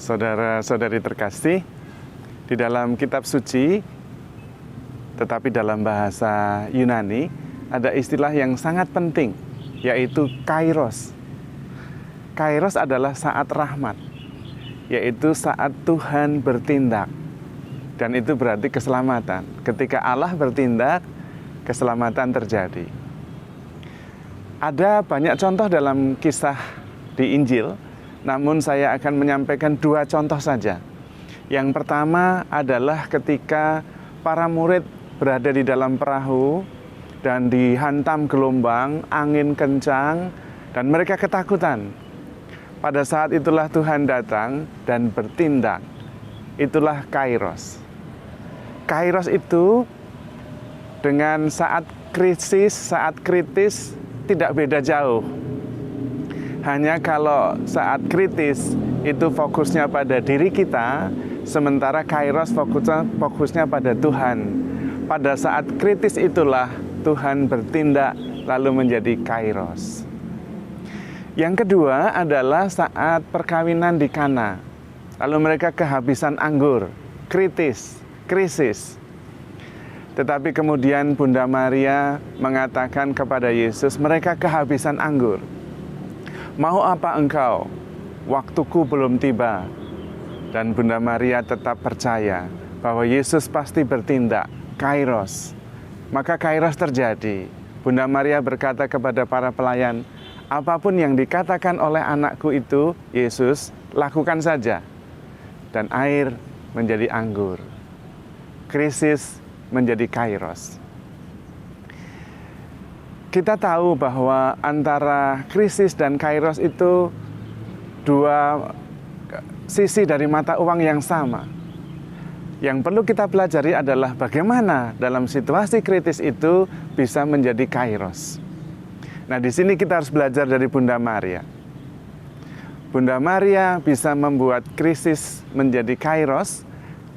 Saudara-saudari terkasih, di dalam kitab suci, tetapi dalam bahasa Yunani, ada istilah yang sangat penting, yaitu kairos. Kairos adalah saat rahmat, yaitu saat Tuhan bertindak. Dan itu berarti keselamatan. Ketika Allah bertindak, keselamatan terjadi. Ada banyak contoh dalam kisah di Injil, namun saya akan menyampaikan 2 contoh saja. Yang pertama adalah ketika para murid berada di dalam perahu dan dihantam gelombang, angin kencang, dan mereka ketakutan. Pada saat itulah Tuhan datang dan bertindak. Itulah kairos. Kairos itu dengan saat krisis, saat kritis tidak beda jauh. Hanya kalau saat kritis itu fokusnya pada diri kita, sementara kairos fokusnya pada Tuhan. Pada saat kritis itulah Tuhan bertindak lalu menjadi kairos. Yang kedua adalah saat perkawinan di Kana. Lalu mereka kehabisan anggur, krisis. Tetapi kemudian Bunda Maria mengatakan kepada Yesus, mereka kehabisan anggur. Mau apa engkau? Waktuku belum tiba. Dan Bunda Maria tetap percaya bahwa Yesus pasti bertindak, kairos. Maka kairos terjadi. Bunda Maria berkata kepada para pelayan, apapun yang dikatakan oleh anakku itu, Yesus, lakukan saja. Dan air menjadi anggur. Krisis menjadi kairos. Kita tahu bahwa antara krisis dan kairos itu 2 sisi dari mata uang yang sama. Yang perlu kita pelajari adalah bagaimana dalam situasi kritis itu bisa menjadi kairos. Nah, di sini kita harus belajar dari Bunda Maria. Bunda Maria bisa membuat krisis menjadi kairos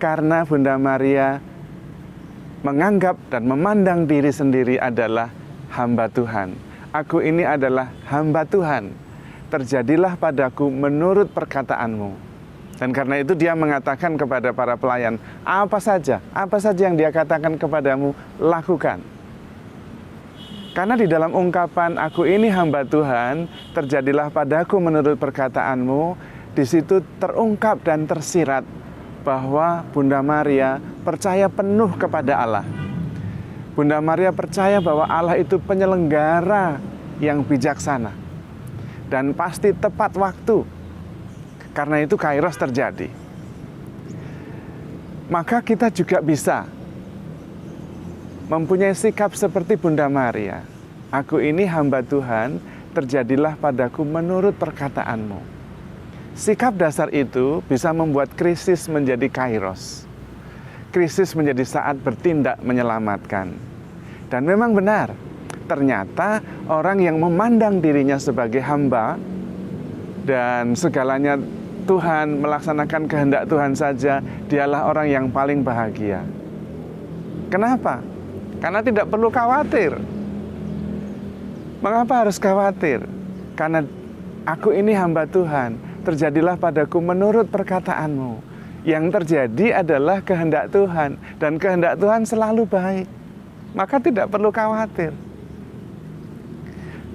karena Bunda Maria menganggap dan memandang diri sendiri adalah hamba Tuhan. Aku ini adalah hamba Tuhan. Terjadilah padaku menurut perkataanmu. Dan karena itu dia mengatakan kepada para pelayan, apa saja yang dia katakan kepadamu, lakukan. Karena di dalam ungkapan aku ini hamba Tuhan, terjadilah padaku menurut perkataanmu, di situ terungkap dan tersirat bahwa Bunda Maria percaya penuh kepada Allah. Bunda Maria percaya bahwa Allah itu penyelenggara yang bijaksana dan pasti tepat waktu. Karena itu kairos terjadi. Maka kita juga bisa mempunyai sikap seperti Bunda Maria. Aku ini hamba Tuhan, terjadilah padaku menurut perkataanmu. Sikap dasar itu bisa membuat krisis menjadi kairos. Krisis menjadi saat bertindak menyelamatkan. Dan memang benar, ternyata orang yang memandang dirinya sebagai hamba dan segalanya Tuhan, melaksanakan kehendak Tuhan saja, dialah orang yang paling bahagia. Kenapa? Karena tidak perlu khawatir. Mengapa harus khawatir? Karena aku ini hamba Tuhan, terjadilah padaku menurut perkataanmu. Yang terjadi adalah kehendak Tuhan, dan kehendak Tuhan selalu baik. Maka tidak perlu khawatir.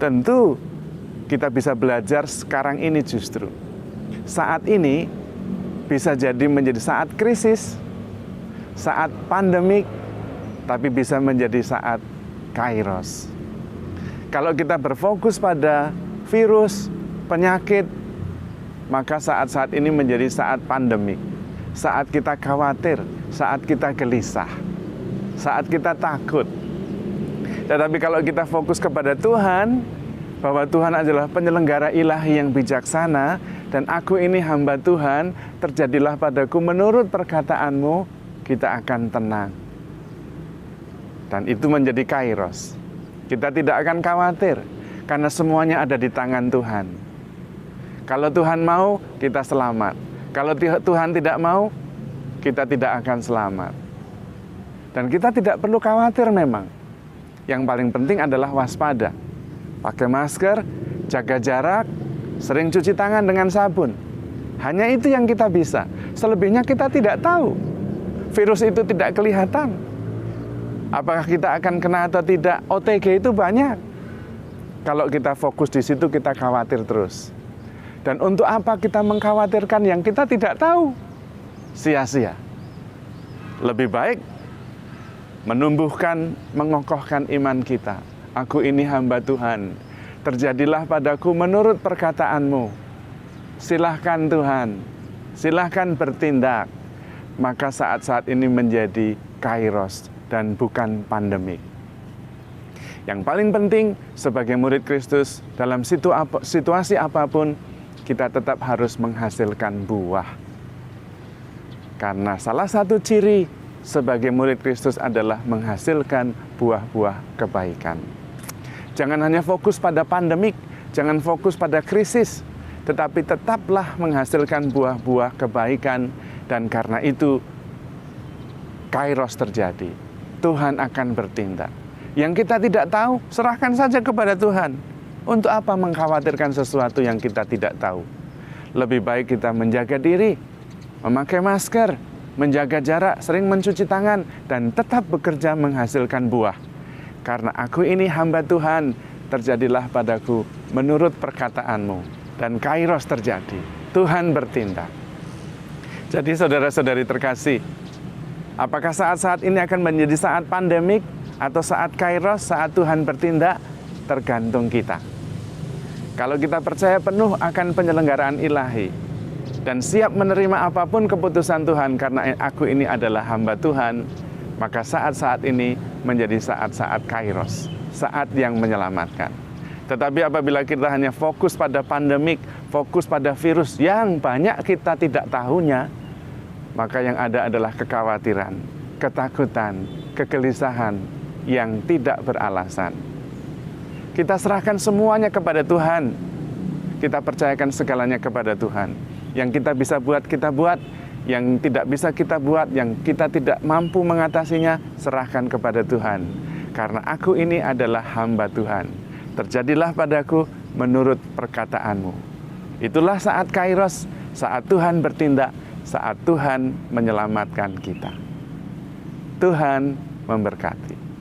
Tentu kita bisa belajar sekarang ini justru. Saat ini bisa jadi menjadi saat krisis, saat pandemik, tapi bisa menjadi saat kairos. Kalau kita berfokus pada virus, penyakit, maka saat-saat ini menjadi saat pandemik. Saat kita khawatir, saat kita gelisah, saat kita takut. Tetapi kalau kita fokus kepada Tuhan, bahwa Tuhan adalah penyelenggara ilahi yang bijaksana, dan aku ini hamba Tuhan, terjadilah padaku menurut perkataanmu, kita akan tenang. Dan itu menjadi kairos. Kita tidak akan khawatir, karena semuanya ada di tangan Tuhan. Kalau Tuhan mau, kita selamat. Kalau Tuhan tidak mau, kita tidak akan selamat. Dan kita tidak perlu khawatir memang. Yang paling penting adalah waspada. Pakai masker, jaga jarak, sering cuci tangan dengan sabun. Hanya itu yang kita bisa. Selebihnya kita tidak tahu. Virus itu tidak kelihatan. Apakah kita akan kena atau tidak? OTG itu banyak. Kalau kita fokus di situ, kita khawatir terus. Dan untuk apa kita mengkhawatirkan yang kita tidak tahu? Sia-sia. Lebih baik menumbuhkan, mengokohkan iman kita. Aku ini hamba Tuhan. Terjadilah padaku menurut perkataanmu. Silahkan Tuhan, silahkan bertindak. Maka saat-saat ini menjadi kairos dan bukan pandemik. Yang paling penting sebagai murid Kristus dalam situasi apapun, kita tetap harus menghasilkan buah. Karena salah satu ciri sebagai murid Kristus adalah menghasilkan buah-buah kebaikan. Jangan hanya fokus pada pandemik, jangan fokus pada krisis, tetapi tetaplah menghasilkan buah-buah kebaikan. Dan karena itu, kairos terjadi. Tuhan akan bertindak. Yang kita tidak tahu, serahkan saja kepada Tuhan. Untuk apa mengkhawatirkan sesuatu yang kita tidak tahu? Lebih baik kita menjaga diri, memakai masker, menjaga jarak, sering mencuci tangan, dan tetap bekerja menghasilkan buah. Karena aku ini hamba Tuhan, terjadilah padaku menurut perkataanmu. Dan kairos terjadi. Tuhan bertindak. Jadi saudara-saudari terkasih, apakah saat-saat ini akan menjadi saat pandemik atau saat kairos, saat Tuhan bertindak? Tergantung kita. Kalau kita percaya penuh akan penyelenggaraan ilahi dan siap menerima apapun keputusan Tuhan karena aku ini adalah hamba Tuhan, maka saat-saat ini menjadi saat-saat kairos, saat yang menyelamatkan. Tetapi apabila kita hanya fokus pada pandemik, fokus pada virus yang banyak kita tidak tahunya, maka yang ada adalah kekhawatiran, ketakutan, kegelisahan yang tidak beralasan. Kita serahkan semuanya kepada Tuhan. Kita percayakan segalanya kepada Tuhan. Yang kita bisa buat, kita buat. Yang tidak bisa kita buat, yang kita tidak mampu mengatasinya, serahkan kepada Tuhan. Karena aku ini adalah hamba Tuhan. Terjadilah padaku menurut perkataanmu. Itulah saat kairos, saat Tuhan bertindak, saat Tuhan menyelamatkan kita. Tuhan memberkati.